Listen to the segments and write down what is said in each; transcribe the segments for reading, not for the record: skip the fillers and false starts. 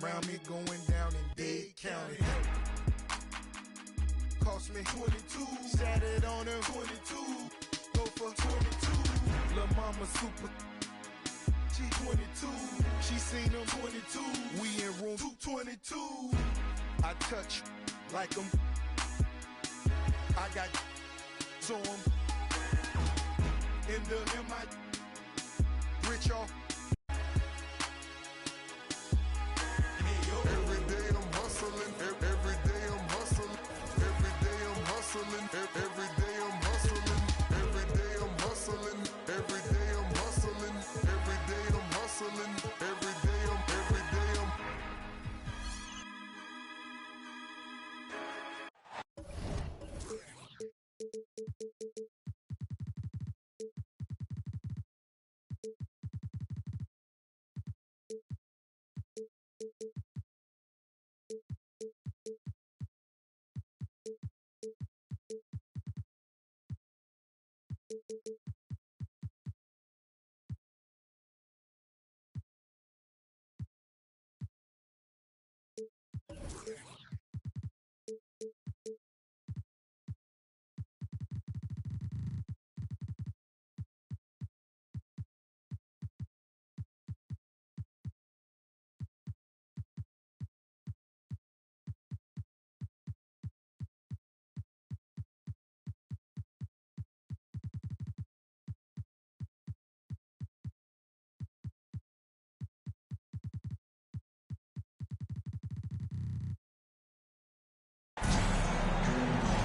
Round me going down in Dade County. Cost me 22. Sat it on him 22. Go for 22. Lil' mama super. She 22. She seen him 22. We in room 222. I touch like him. I got to him. In the MI. Rich off. Every day I'm hustling. Every day I'm hustling. Every day I'm hustling. Every day I'm hustling. Every day I'm hustling. Every day I'm hustling. Every day I'm hustling. Every day I'm.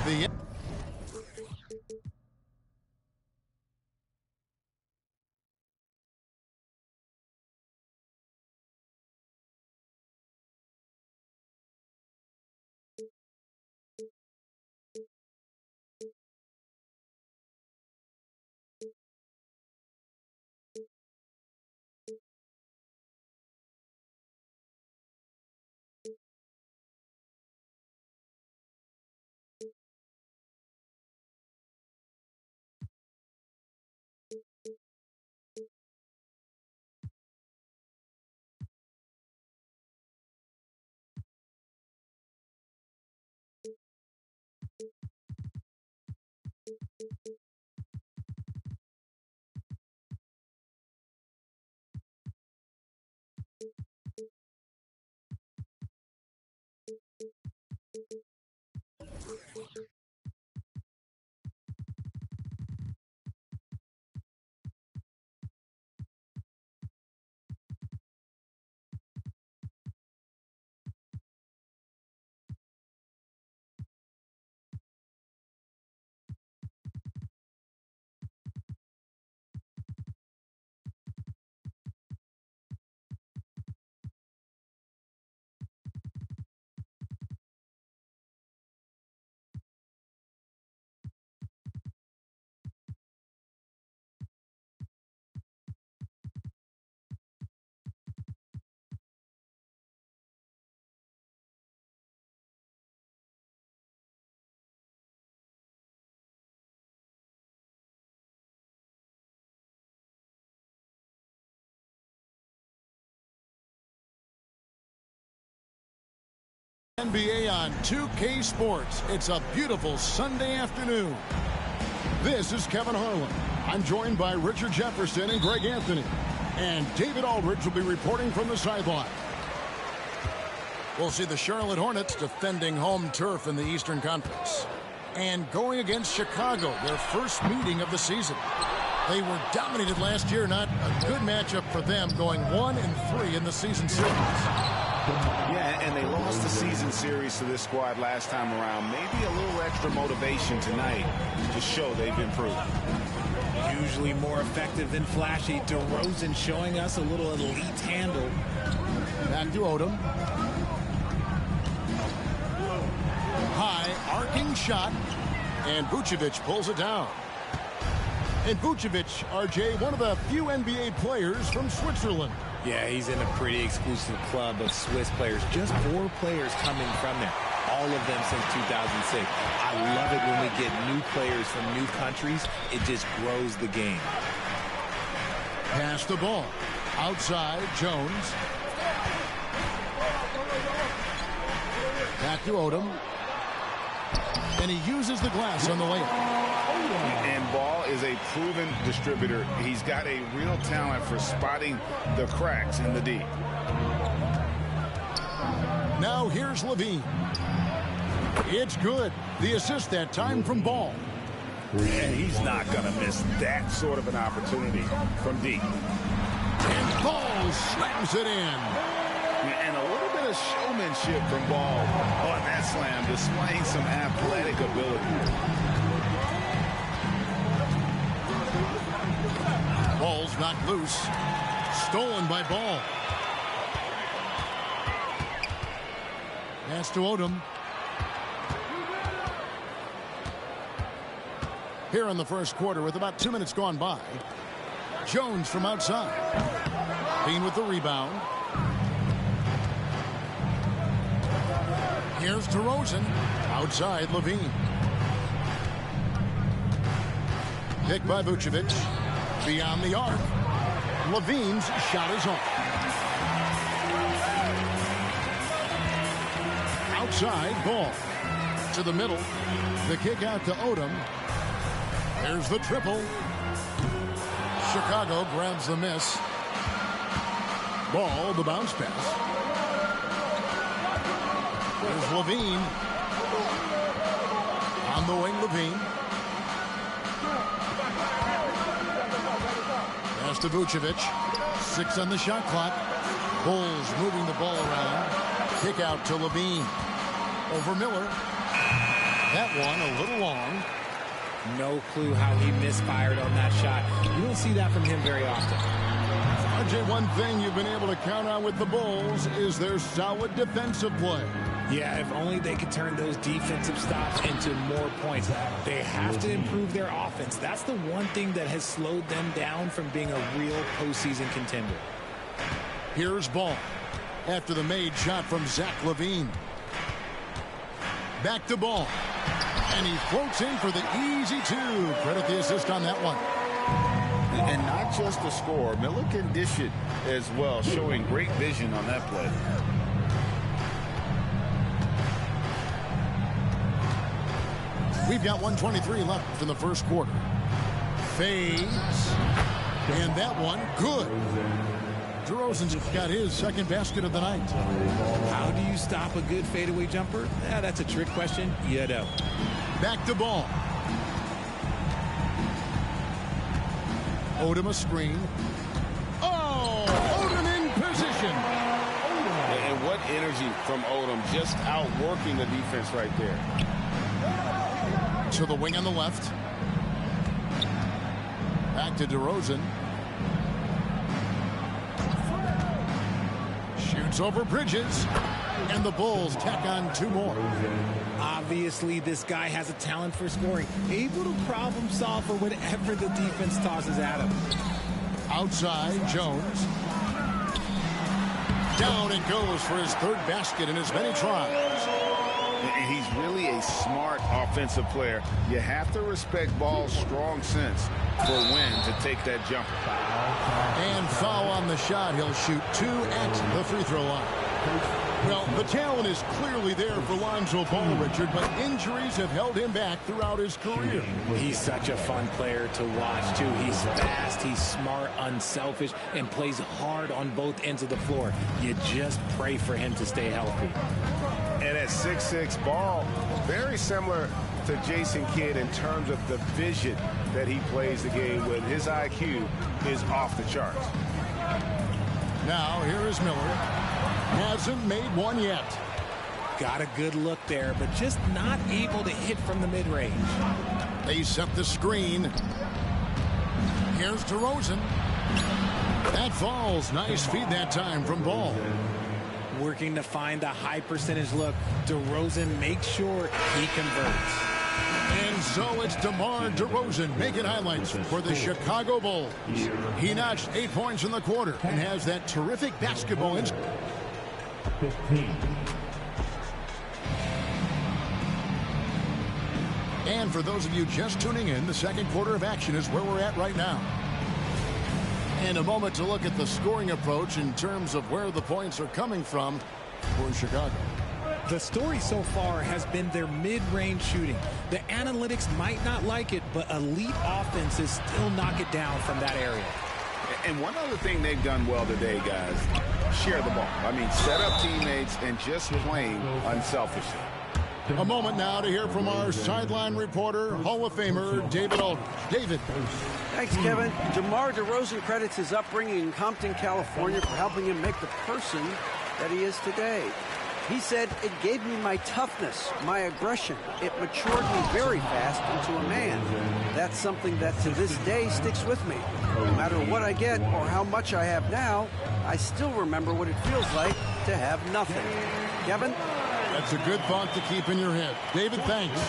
The NBA on 2K Sports. It's a beautiful Sunday afternoon. This is Kevin Harlan. I'm joined by Richard Jefferson and Greg Anthony. And David Aldridge will be reporting from the sideline. We'll see the Charlotte Hornets defending home turf in the Eastern Conference. And going against Chicago, their first meeting of the season. They were dominated last year, not a good matchup for them, going 1-3 in the season series. Yeah, and they lost the season series to this squad last time around. Maybe a little extra motivation tonight to show they've improved. Usually more effective than flashy. DeRozan showing us a little elite handle. Back to Odom. High, arcing shot. And Vucevic pulls it down. And Vucevic, RJ, one of the few NBA players from Switzerland. Yeah, he's in a pretty exclusive club of Swiss players. Just 4 players coming from there. All of them since 2006. I love it when we get new players from new countries. It just grows the game. Pass the ball. Outside, Jones. to Odom. And he uses the glass on the layup. And Ball is a proven distributor. He's got a real talent for spotting the cracks in the D. Now here's Levine. It's good. The assist that time from Ball. And he's not going to miss that sort of an opportunity from deep. And Ball slams it in. And a little bit of showmanship from Ball on that slam, displaying some athletic ability. Ball's knocked loose. Stolen by Ball. Pass to Odom. Here in the first quarter with about 2 minutes gone by. Jones from outside. Bean with the rebound. Here's DeRozan. Outside, Levine. Pick by Vucevic. Beyond the arc. Levine's shot is off. Outside, Ball. To the middle. The kick out to Odom. There's the triple. Chicago grabs the miss. Ball, the bounce pass. There's Levine. On the wing, Levine. Pass to Vucevic. 6 on the shot clock. Bulls moving the ball around. Kick out to Levine. Over Miller. That one a little long. No clue how he misfired on that shot. You don't see that from him very often. RJ, one thing you've been able to count on with the Bulls is their solid defensive play. Yeah, if only they could turn those defensive stops into more points. They have to improve their offense. That's the one thing that has slowed them down from being a real postseason contender. Here's Ball after the made shot from Zach LaVine. Back to Ball. And he floats in for the easy 2. Credit the assist on that one. And not just the score. Miller can dish it as well, showing great vision on that play. We've got 1:23 left in the first quarter. Fades. And that one, good. DeRozan's got his second basket of the night. How do you stop a good fadeaway jumper? Yeah, that's a trick question. You know. Back to Ball. Odom a screen. Oh! Odom in position. And what energy from Odom, just outworking the defense right there. To the wing on the left. Back to DeRozan. Shoots over Bridges. And the Bulls tack on 2 more. Obviously, this guy has a talent for scoring. Able to problem solve for whatever the defense tosses at him. Outside, Jones. Down it goes for his 3rd basket in as many tries. He's really a smart offensive player. You have to respect Ball's strong sense for when to take that jumper. And foul on the shot. He'll shoot 2 at the free throw line. Well, the talent is clearly there for Lonzo Ball, Richard, but injuries have held him back throughout his career. He's such a fun player to watch, too. He's fast, he's smart, unselfish, and plays hard on both ends of the floor. You just pray for him to stay healthy. And at 6'6", Ball, very similar to Jason Kidd in terms of the vision that he plays the game with. His IQ is off the charts. Now, here is Miller. Hasn't made one yet. Got a good look there, but just not able to hit from the mid-range. They set the screen. Here's DeRozan. That falls. Nice feed that time from Ball. Working to find the high percentage look. DeRozan makes sure he converts. And so it's DeMar DeRozan making highlights for the Chicago Bulls. He notched 8 points in the quarter and has that terrific basketball instinct. 15. And for those of you just tuning in, the second quarter of action is where we're at right now. And a moment to look at the scoring approach in terms of where the points are coming from for Chicago. The story so far has been their mid-range shooting. The analytics might not like it, but elite offenses still knock it down from that area. And one other thing they've done well today, guys, share the ball. I mean, set up teammates and just playing unselfishly. A moment now to hear from our sideline reporter, Hall of Famer David Aldridge. David. Thanks, Kevin. DeMar DeRozan credits his upbringing in Compton, California for helping him make the person that he is today. He said, "It gave me my toughness, my aggression. It matured me very fast into a man. That's something that to this day sticks with me. No matter what I get or how much I have now, I still remember what it feels like to have nothing." Kevin? That's a good thought to keep in your head. David, thanks.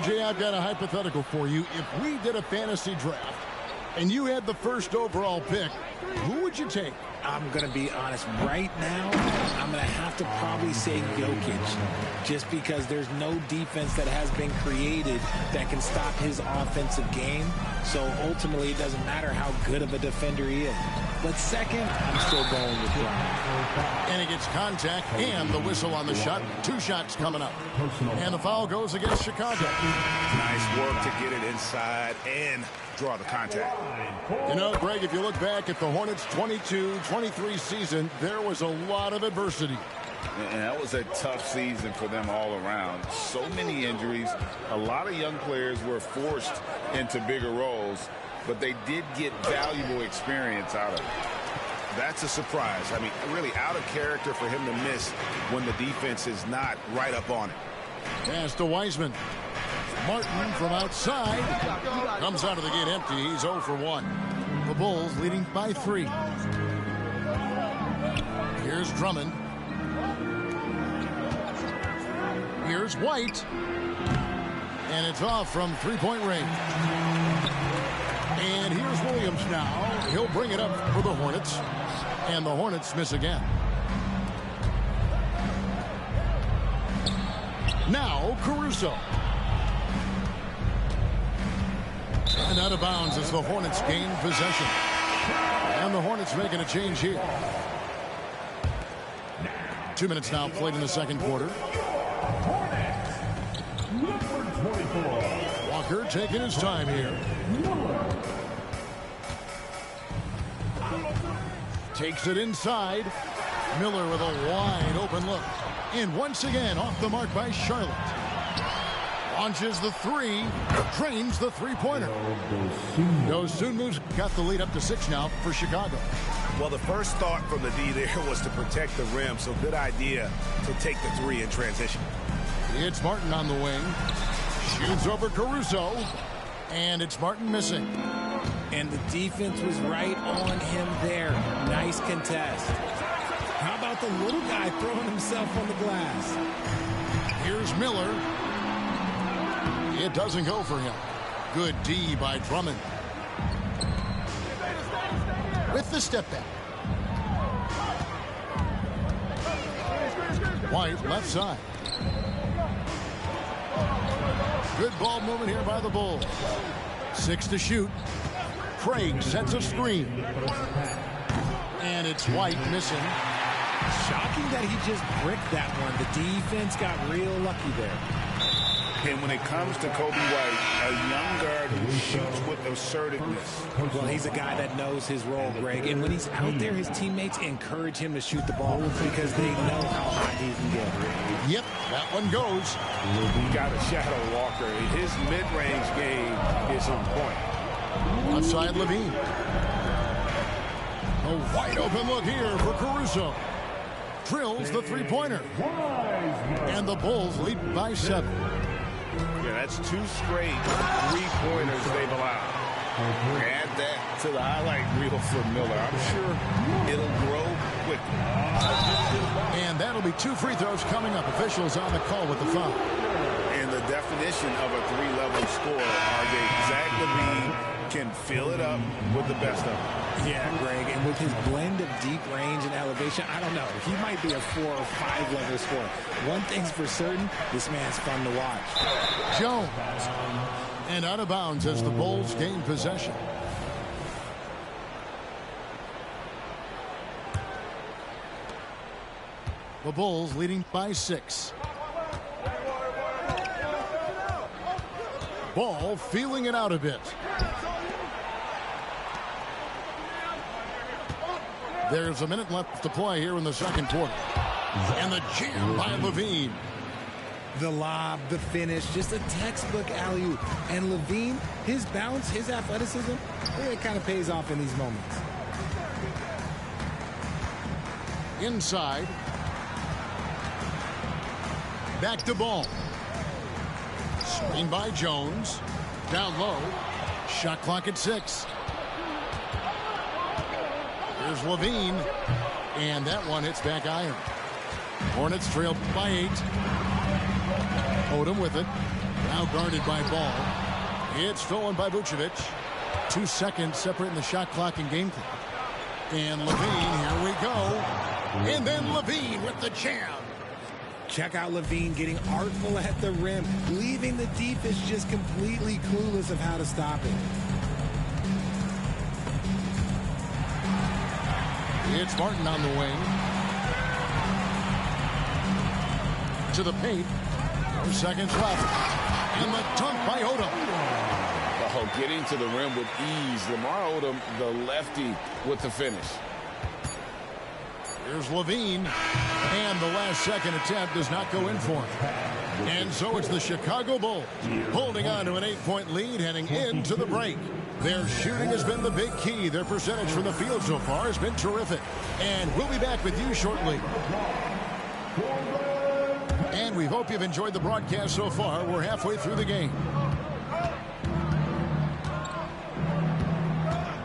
Jay, I've got a hypothetical for you. If we did a fantasy draft and you had the first overall pick, who would you take? I'm going to be honest. Right now, I'm going to have to probably say Jokic, just because there's no defense that has been created that can stop his offensive game. So ultimately, it doesn't matter how good of a defender he is. But second, I'm still going with Bron. And he gets contact and the whistle on the shot. 2 shots coming up. And the foul goes against Chicago. Nice work to get it inside and draw the contact. You know, Greg, if you look back at the Hornets' 22-23 season, there was a lot of adversity. And that was a tough season for them all around. So many injuries. A lot of young players were forced into bigger roles, but they did get valuable experience out of it. That's a surprise. I mean, really out of character for him to miss when the defense is not right up on it. Pass to Wiseman. Martin from outside comes out of the gate empty. He's 0 for 1. The Bulls leading by 3. Here's Drummond. Here's White. And it's off from three-point range. And here's Williams now. He'll bring it up for the Hornets. And the Hornets miss again. Now Caruso. And out of bounds as the Hornets gain possession. And the Hornets making a change here. 2 minutes now played in the second quarter. Walker taking his time here. Takes it inside. Miller with a wide open look. And once again off the mark by Charlotte. Launches the 3. Drains the three-pointer. Dosunmu's got the lead up to 6 now for Chicago. Well, the first thought from the D there was to protect the rim, so good idea to take the 3 in transition. It's Martin on the wing. Shoots over Caruso. And it's Martin missing. And the defense was right on him there. Nice contest. How about the little guy throwing himself on the glass? Here's Miller. It doesn't go for him. Good D by Drummond. With the step back. White left side. Good ball movement here by the Bulls. 6 to shoot. Craig sets a screen. And it's White missing. Shocking that he just bricked that one. The defense got real lucky there. And when it comes to Kobe White, a young guard who shoots with assertiveness. Well, he's a guy that knows his role, Greg. And when he's out there, his teammates encourage him to shoot the ball because they know how hot he can get. Yep, that one goes. Got a shadow Walker. His mid-range game is on point. Outside Levine. A wide open look here for Caruso. Drills the three-pointer. And the Bulls lead by 7. Yeah, that's 2 straight three-pointers they've allowed. Add that to the highlight reel for Miller. I'm sure it'll grow quickly. And that'll be 2 free throws coming up. Officials on the call with the foul. And the definition of a 3-level scorer, RJ, Zach LaVine can fill it up with the best of them. Yeah, Greg, and with his blend of deep range and elevation, I don't know. He might be a 4 or 5 level scorer. One thing's for certain, this man's fun to watch. Jones. And out of bounds as the Bulls gain possession. The Bulls leading by 6. Ball feeling it out a bit. There's a minute left to play here in the second quarter. And the jam by Levine. The lob, the finish, just a textbook alley-oop. And Levine, his bounce, his athleticism, it kind of pays off in these moments. Inside. Back to Ball. Screen by Jones. Down low. Shot clock at 6. Here's Levine. And that one hits back iron. Hornets trail by 8. Odom with it. Now guarded by Ball. It's stolen by Vucevic. 2 seconds separating the shot clock and game clock. And Levine, here we go. And then Levine with the jam. Check out Levine getting artful at the rim, leaving the defense just completely clueless of how to stop it. It's Martin on the wing. To the paint. 4 seconds left. And the dunk by Odom. Oh, getting to the rim with ease. Lamar Odom, the lefty, with the finish. Here's Levine. And the last second attempt does not go in for him. And so it's the Chicago Bulls holding on to an 8-point lead heading into the break. Their shooting has been the big key. Their percentage from the field so far has been terrific. And we'll be back with you shortly. And we hope you've enjoyed the broadcast so far. We're halfway through the game.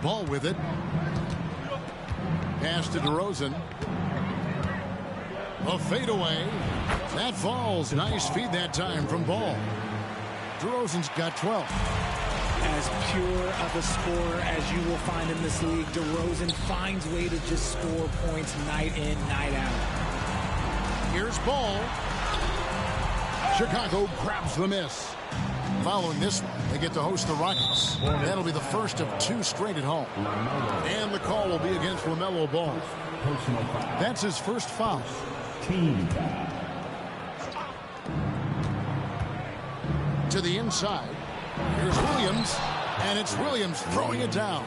Ball with it. Pass to DeRozan. A fadeaway. That falls. Nice feed that time from Ball. DeRozan's got 12. As pure of a scorer as you will find in this league, DeRozan finds way to just score points night in, night out. Here's Ball. Chicago grabs the miss. Following this one, they get to host the Rockets. That'll be the first of 2 straight at home. And the call will be against LaMelo Ball. That's his first foul. To the inside. Here's Williams. And it's Williams throwing it down.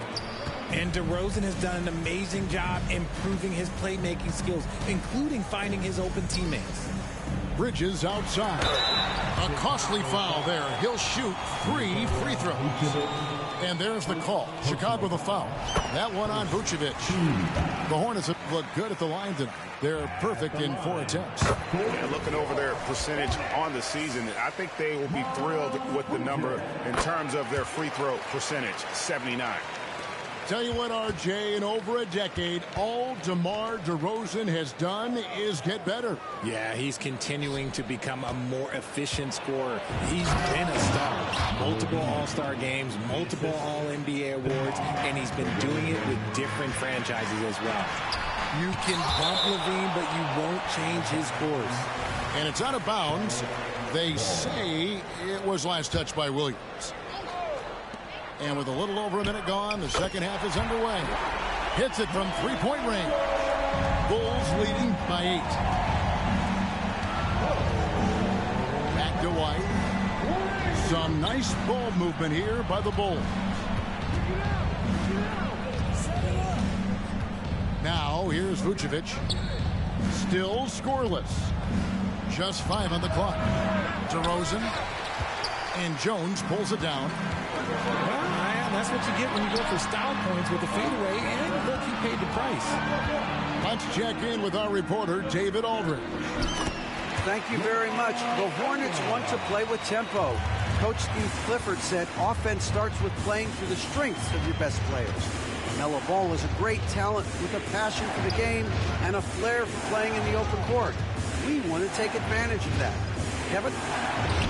And DeRozan has done an amazing job improving his playmaking skills, including finding his open teammates. Bridges outside. A costly foul there. He'll shoot 3 free throws. And there's the call. Chicago the foul. That one on Vucevic. The Hornets have looked good at the line tonight. They're perfect in 4 attempts. And looking over their percentage on the season, I think they will be thrilled with the number in terms of their free throw percentage, 79. Tell you what, RJ, in over a decade, all DeMar DeRozan has done is get better. Yeah, he's continuing to become a more efficient scorer. He's been a star. Multiple All-Star games, multiple All-NBA awards, and he's been doing it with different franchises as well. You can bump Levine, but you won't change his scores. And it's out of bounds. They say it was last touched by Williams. And with a little over a minute gone, the second half is underway. Hits it from 3-point range. Bulls leading by 8. Back to White. Some nice ball movement here by the Bulls. Now here's Vucevic. Still scoreless. Just 5 on the clock. DeRozan. And Jones pulls it down. Well, that's what you get when you go for style points with the fadeaway, and look, he paid the price. Let's check in with our reporter, David Aldridge. Thank you very much. The Hornets want to play with tempo. Coach Steve Clifford said offense starts with playing through the strengths of your best players. LaMelo Ball is a great talent with a passion for the game and a flair for playing in the open court. We want to take advantage of that. Kevin?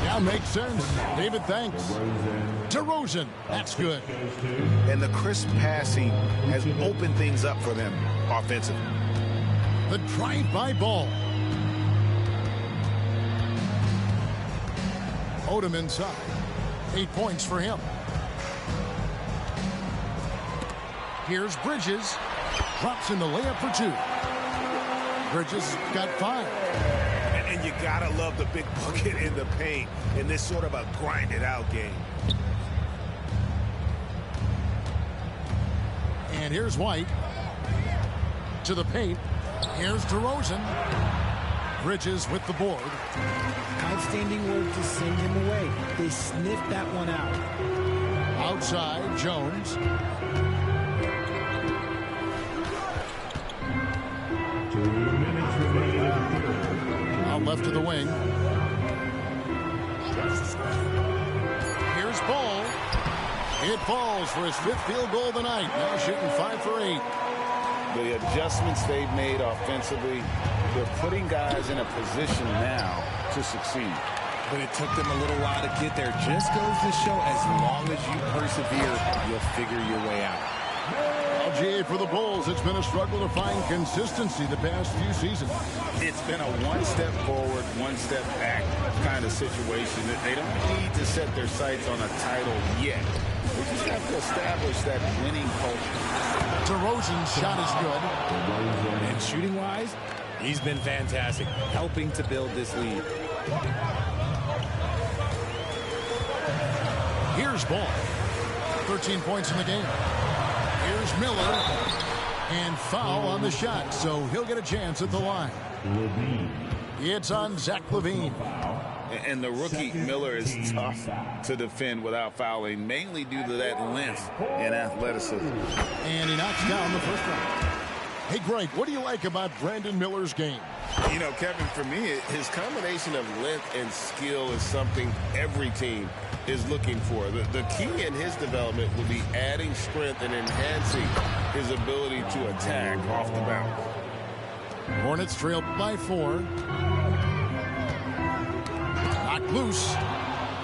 Yeah, makes sense. David, thanks. DeRozan, that's good. And the crisp passing has opened things up for them offensively. The drive-by Ball. Odom inside. 8 points for him. Here's Bridges. Drops in the layup for 2. Bridges got 5. And you gotta love the big bucket in the paint in this sort of a grinded-out game. And here's White to the paint. Here's DeRozan. Bridges with the board. Outstanding work to send him away. They sniffed that one out. Outside, Jones. 2 minutes remaining. Out left to the wing. Here's Ball. It falls for his 5th field goal of the night. Now shooting 5 for 8. The adjustments they've made offensively, they're putting guys in a position now to succeed. But it took them a little while to get there. Just goes to show, as long as you persevere, you'll figure your way out. LGA for the Bulls. It's been a struggle to find consistency the past few seasons. It's been a one step forward, one step back kind of situation. They don't need to set their sights on a title yet. They just have to establish that winning culture. DeRozan's shot is good. And shooting-wise, he's been fantastic, helping to build this lead. Here's Ball. 13 points in the game. Here's Miller. And foul on the shot, so he'll get a chance at the line. It's on Zach LaVine. And the rookie Miller is tough to defend without fouling, mainly due to that length and athleticism. And he knocks down the first one. Hey, Greg, what do you like about Brandon Miller's game? You know, Kevin, for me, his combination of length and skill is something every team is looking for. The key in his development will be adding strength and enhancing his ability to attack off the bounce. Hornets trail by 4. Knocked loose.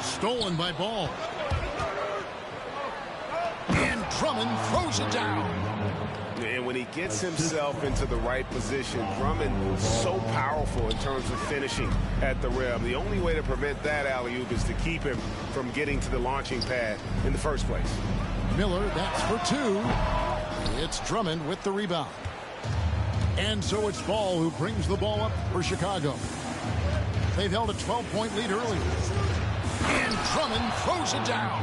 Stolen by Ball. And Drummond throws it down. And when he gets himself into the right position, Drummond is so powerful in terms of finishing at the rim. The only way to prevent that alley-oop is to keep him from getting to the launching pad in the first place. Miller, that's for 2. It's Drummond with the rebound. And so it's Ball who brings the ball up for Chicago. They've held a 12-point lead earlier. And Drummond throws it down.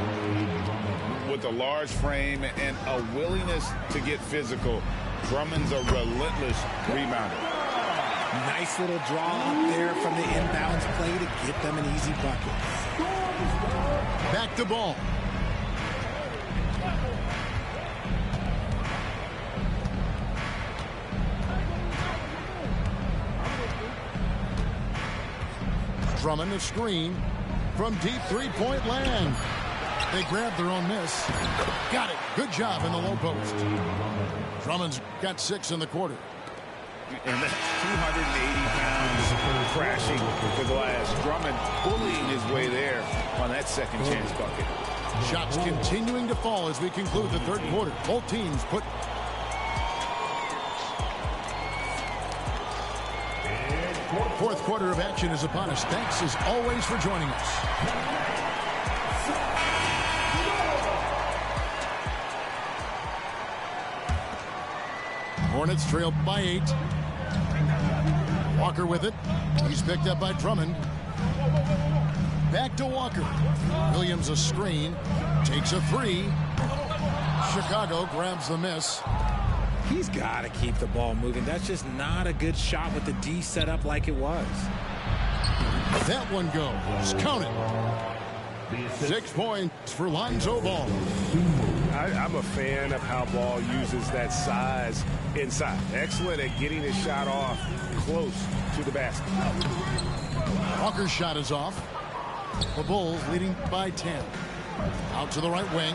With a large frame and a willingness to get physical, Drummond's a relentless rebounder. Nice little draw up there from the inbounds play to get them an easy bucket. Back to Ball. Drummond a screen from deep 3-point land. They grabbed their own miss. Got it. Good job in the low post. Drummond's got 6 in the quarter. And that's 280 pounds crashing the glass. Drummond bullying his way there on that second chance bucket. Shots continuing to fall as we conclude the third quarter. Both teams put... Fourth quarter of action is upon us. Thanks as always for joining us. Hornets trail by 8. Walker with it. He's picked up by Drummond. Back to Walker. Williams a screen. Takes a 3. Chicago grabs the miss. He's got to keep the ball moving. That's just not a good shot with the D set up like it was. That one goes. Count it. 6 points for Lonzo Ball. I'm a fan of how Ball uses that size inside. Excellent at getting his shot off close to the basket. Walker's shot is off. The Bulls leading by 10. Out to the right wing.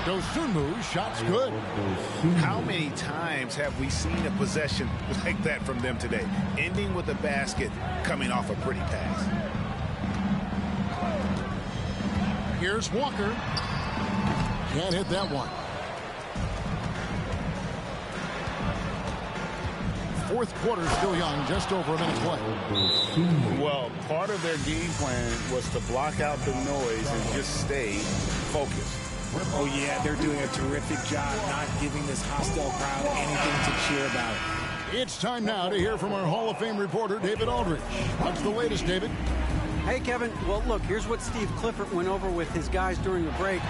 Dosunmu, shot's good. How many times have we seen a possession like that from them today? Ending with a basket coming off a pretty pass. Here's Walker. Can't hit that one. Fourth quarter still young, just over a minute play. Well, part of their game plan was to block out the noise and just stay focused. Oh, yeah, they're doing a terrific job not giving this hostile crowd anything to cheer about. It's time now to hear from our Hall of Fame reporter, David Aldridge. What's the latest, David? Hey, Kevin. Well, look, here's what Steve Clifford went over with his guys during the break.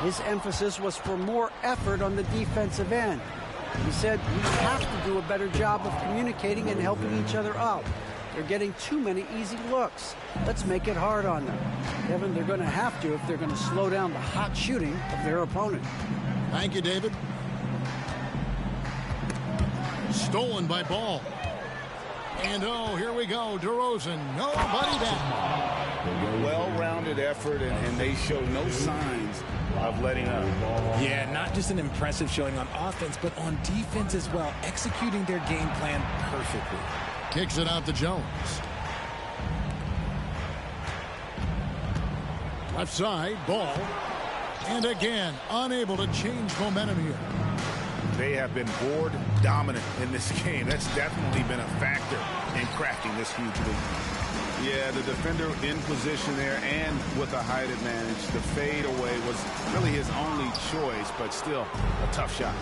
His emphasis was for more effort on the defensive end. He said we have to do a better job of communicating and helping each other out. They're getting too many easy looks. Let's make it hard on them. Kevin, they're going to have to if they're going to slow down the hot shooting of their opponent. Thank you, David. Stolen by Ball. And oh, here we go. DeRozan, nobody back. Well-rounded effort, and they show no signs of letting up. Yeah, not just an impressive showing on offense, but on defense as well, executing their game plan perfectly. Kicks it out to Jones. Left side, Ball. And again, unable to change momentum here. They have been board dominant in this game. That's definitely been a factor in crafting this huge lead. Yeah, the defender in position there and with a height advantage. The fade away was really his only choice, but still a tough shot.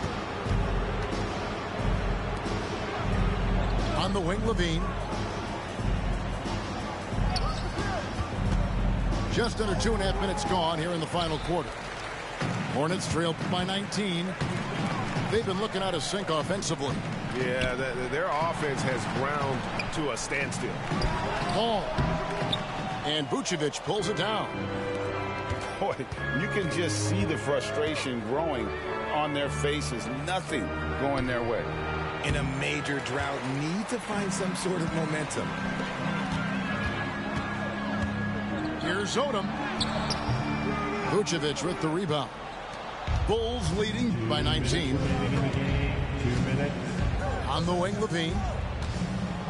On the wing, Levine. Just under 2.5 minutes gone here in the final quarter. Hornets trailed by 19. They've been looking out of sync offensively. Yeah, their offense has ground to a standstill. Ball. And Vucevic pulls it down. Boy, you can just see the frustration growing on their faces. Nothing going their way. In a major drought, need to find some sort of momentum. Here's Odom. Vucevic with the rebound. Bulls leading by 19. 2 minutes. On the wing, Levine.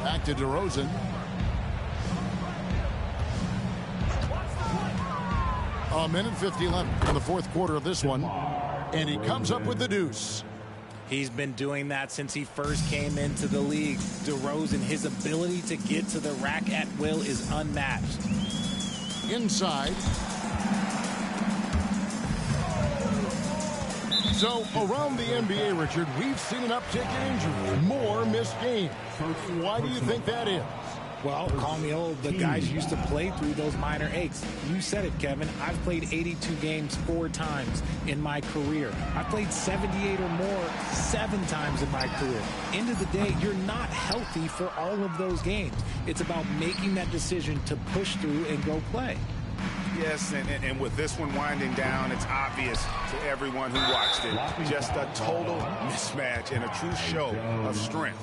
Back to DeRozan. A minute 50 left in the fourth quarter of this one. And he comes up with the deuce. He's been doing that since he first came into the league. DeRozan, his ability to get to the rack at will is unmatched. Inside. So, around the NBA, Richard, we've seen an uptick in injuries, more missed games. Why do you think that is? Well, call me old. The guys used to play through those minor aches. You said it, Kevin. I've played 82 games 4 times in my career. I've played 78 or more 7 times in my career. End of the day, you're not healthy for all of those games. It's about making that decision to push through and go play. Yes, and with this one winding down, it's obvious to everyone who watched it. Just a total mismatch and a true show of strength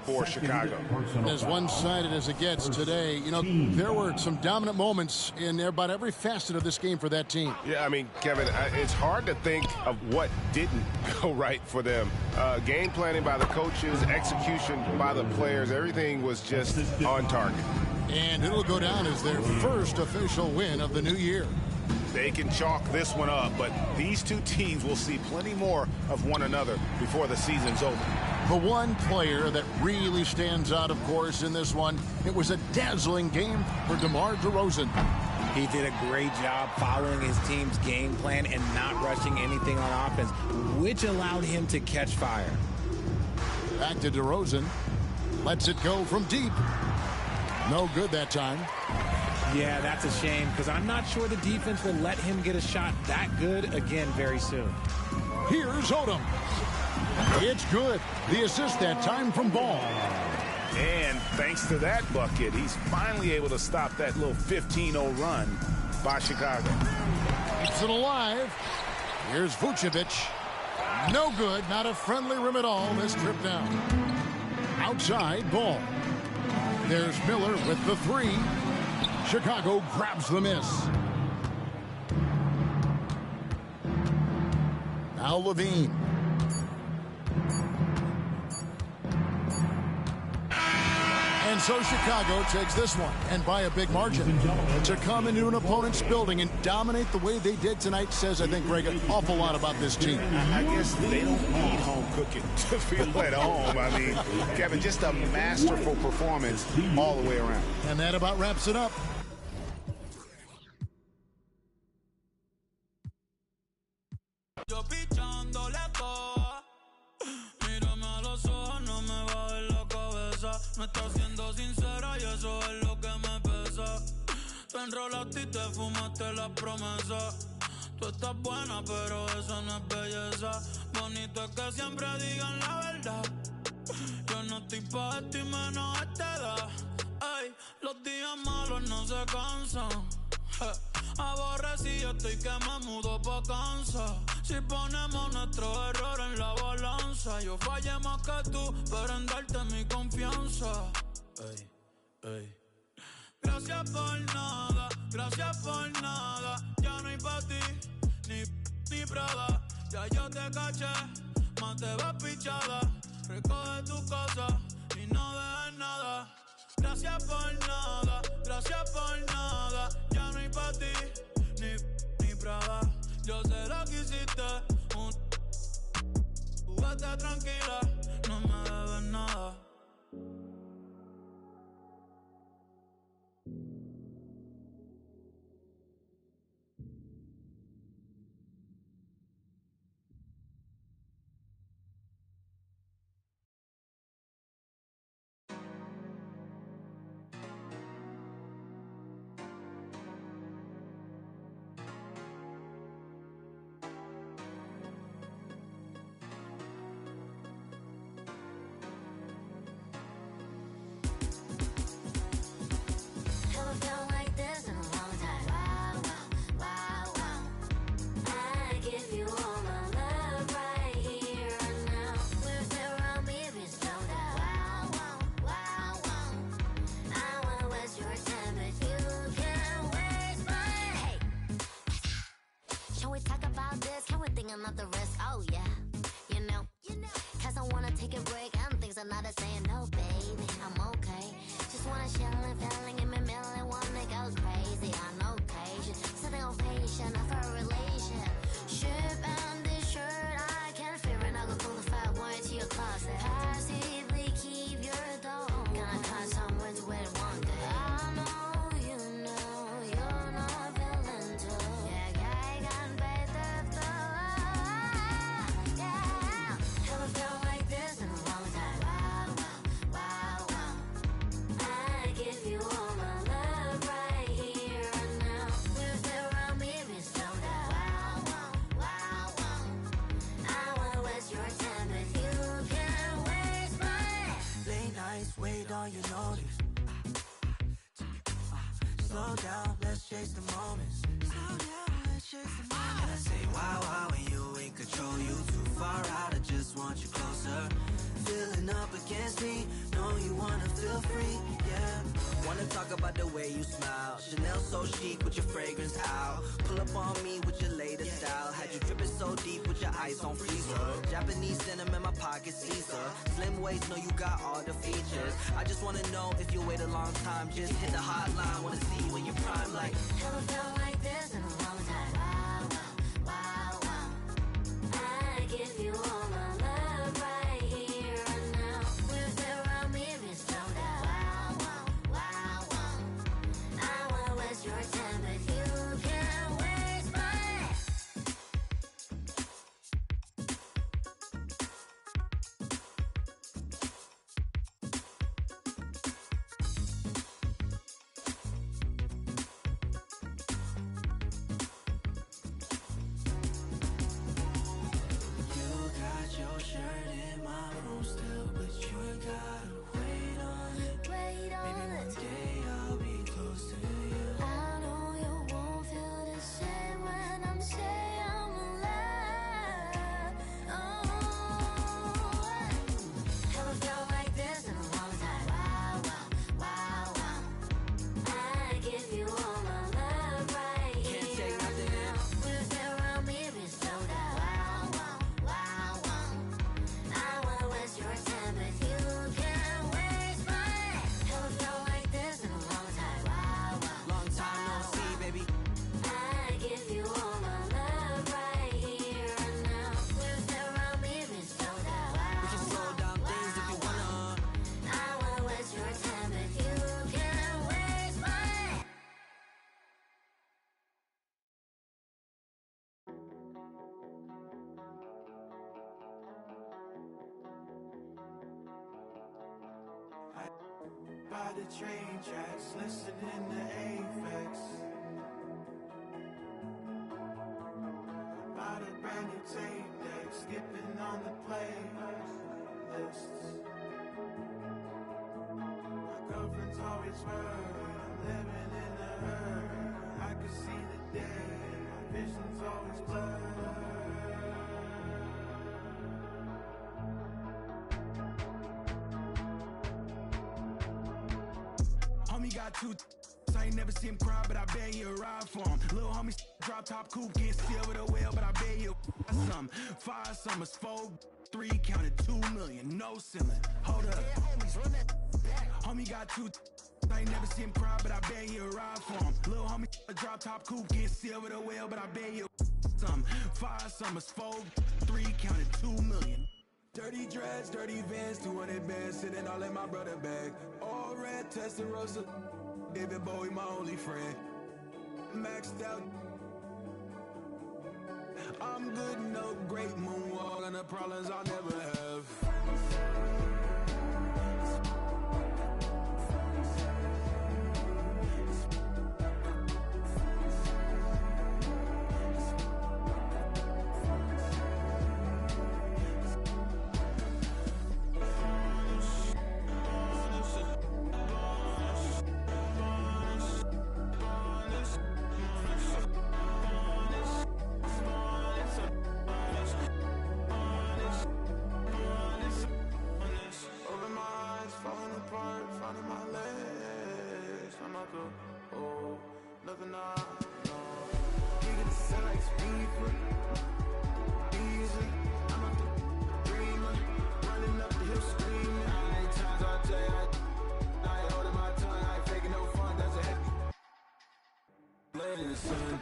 for Chicago. As one-sided as it gets today, you know, there were some dominant moments in about every facet of this game for that team. Yeah, I mean, Kevin, it's hard to think of what didn't go right for them. Game planning by the coaches, execution by the players, everything was just on target. And it'll go down as their first official win of the new year. They can chalk this one up, but these two teams will see plenty more of one another before the season's over. The one player that really stands out, of course, in this one, it was a dazzling game for DeMar DeRozan. He did a great job following his team's game plan and not rushing anything on offense, which allowed him to catch fire. Back to DeRozan. Lets it go from deep. No good that time. Yeah, that's a shame because I'm not sure the defense will let him get a shot that good again very soon. Here's Odom. It's good. The assist that time from Ball. And thanks to that bucket, he's finally able to stop that little 15-0 run by Chicago. Keeps it alive. Here's Vucevic. No good. Not a friendly rim at all this trip down. Outside, Ball. There's Miller with the 3. Chicago grabs the miss. Now Levine. And so Chicago takes this one, and by a big margin. To come into an opponent's building and dominate the way they did tonight says, I think, Greg, an awful lot about this team. I guess they don't need home cooking to feel at home. I mean, Kevin, just a masterful performance all the way around. And that about wraps it up. Yo pichándole a toa, mírame a los ojos, no me estás siendo sincera y eso es lo que me pesa. Te enrolaste y te fumaste las promesas. Tú estás buena, pero eso no es belleza. Bonito es que siempre digan la verdad. Yo no estoy pa' esto y menos a esta edad. Ey, los días malos no se cansan. Aborrecido estoy que me mudo pa' Kansas. Si ponemos nuestro error en la balanza, yo fallé más que tú, pero en darte mi confianza. Ey, ey. Gracias por nada. Ya no hay pa' ti, ni Prada. Ya yo te caché, más te vas pichada. Recoge tu cosa y no dejes nada. Gracias por nada. Ya no hay pa' ti, ni Prada. Yo sé lo que hiciste, tú vete tranquila, no me debes nada. Not the risk, oh yeah, you know, cause I wanna take a break and things are not the same, no baby, I'm okay, just wanna chill and feeling in my middle and wanna go crazy, on occasion, sitting on patient of a relationship, and this shirt I can't fear it, I'll go pull the fat word to your closet, passively keep your door, gonna find somewhere to wait one day, I know you know, you're not feeling too, yeah, I can pay the You notice. Slow down, let's chase the moments. Slow down, let's chase the moments. And I say, wow, when you in control, you too far out. I just want you closer. Feeling up against me, know you wanna feel free, yeah. Wanna talk about the way you smile. Chanel so chic with your fragrance out. Pull up on me with your latest style. Had you dripping so deep with your ice on freezer. Japanese denim in my pocket, Caesar. Slim waist, know you got all the features. I just wanna know if you wait a long time. Just hit the hotline, wanna see you when you're prime like. Never felt like this in a long time. Wow. I give you all my love right here and now. With around me, if you slow down. Wow. I wanna waste your time, but you can't waste mine. You got by the train tracks, listening to Aphex. By the brand new tape deck, skipping on the playlists. My girlfriend's always worried, I'm living in a hurry. I can see the day, my vision's always blurred. Homie got two, I ain't never seen him cry, but I bet he'll ride for him. Little homie drop top coupe, can't see over the well, but I bet he'll some. 5 summers, 4, 3, counted 2 million, no ceiling. Hold up. Homie got two, I ain't never seen him cry, but I bet he'll ride for him. Little homie drop top coupe, can't see over the well, but I bet he'll some. 5 summers, 4, 3, counted 2 million. Dirty dreads, dirty Vans, 200 bands, sitting all in my brother bag. All red, Testarossa, David Bowie, my only friend. Maxed out. I'm good, no great moonwalk, and the problems I'll never have. Nothing I know. Nigga, the sun like speaker. Easy. I'm up the dreamer. Running up the hill screaming. How many times I tell you I ain't holding my tongue. I ain't faking no fun. That's a heavy. Blade in the sun.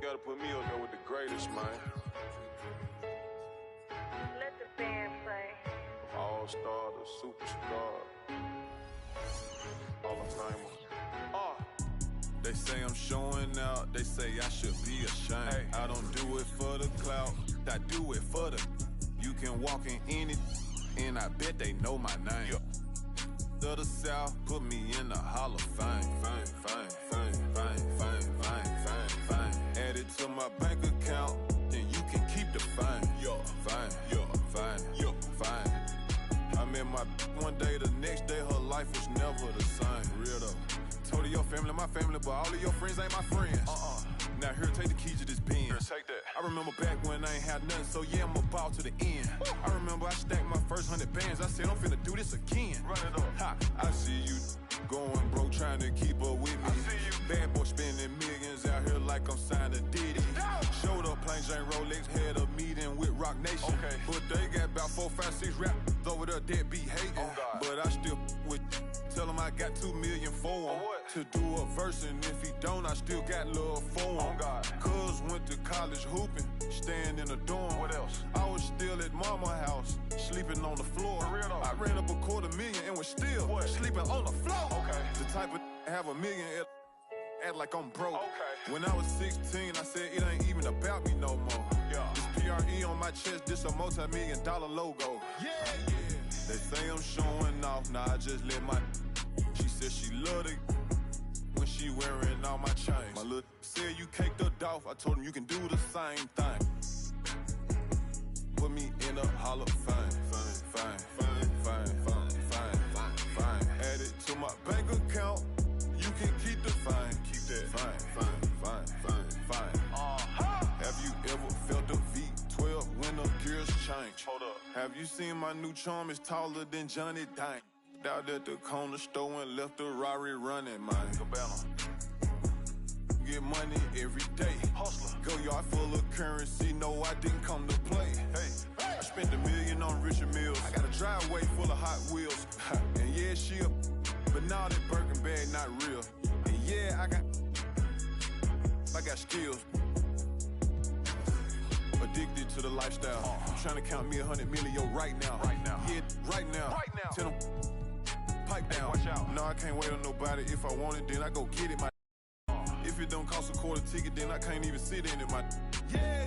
Gotta put me up there with the greatest, man. Let the band play. All-star to superstar. All of Famer. They say I'm showing out. They say I should be ashamed. Hey. I don't do it for the clout. I do it for the. You can walk in any, and I bet they know my name. Yeah. To the South, put me in the Hall of Fame. Fame, fame, fame, fame, fame, fame, fame, fame. Add it to my bank account, then you can keep the fame. Yo, fame, yo, fame, yo, fame. I met my one day, the next day her life was never the same. Real though. Told her your family, my family, but all of your friends ain't my friends. Now here, take the keys to this Benz. Here, take that. I remember back when I ain't had nothing, so yeah, I'm about to the end. I remember I stacked my first 100 bands. I said, I'm finna do this again. Run it up. Ha, I see you going broke, trying to keep up with me. I see you. Bad boy spending millions out here like I'm signed to Diddy. Yeah. Showed up, plain Jane Rolex, had a meeting with Rock Nation. Okay. But they got about 4, 5, 6 rap over there that be hating. Oh, but I still with. Tell him I got 2 million for him to do a verse, and if he don't, I still got love for him. Cuz went to college hooping, staying in a dorm. What else? I was still at mama's house, sleeping on the floor. I ran up $250,000 and was still sleeping on the floor. Okay. The type of have $1 million act like I'm broke. Okay. When I was 16, I said it ain't even about me no more. Yeah. This PRE on my chest, this a multi-million-dollar logo. Yeah, yeah. They say I'm showing off, nah, I just let my. She said she loved it when she wearing all my chains. My little said you caked her off, I told him you can do the same thing. Put me in the Hall of Fame, fame, fame, fame, fame, fame, fame, fame, fame. Add it to my bank account, you can keep the fame. Keep that fame, fame, fame, fame, fame. Have you ever felt a V12 change. Hold up. Have you seen my new charm? It's taller than Johnny Dang. Out at the corner store and left a Rari running, man. Get money every day. Hustler. Go yard full of currency. No, I didn't come to play. Hey, I spent $1 million on Richard Mills. I got a driveway full of Hot Wheels. And yeah, she a, but now that Birkin bag not real. And yeah, I got skills. Addicted to the lifestyle. I'm trying to count me 100 million right now. Yeah, right now. Tell them, pipe down. Watch out. No, I can't wait on nobody. If I want it, then I go get it. If it don't cost a quarter ticket, then I can't even sit in it. Yeah.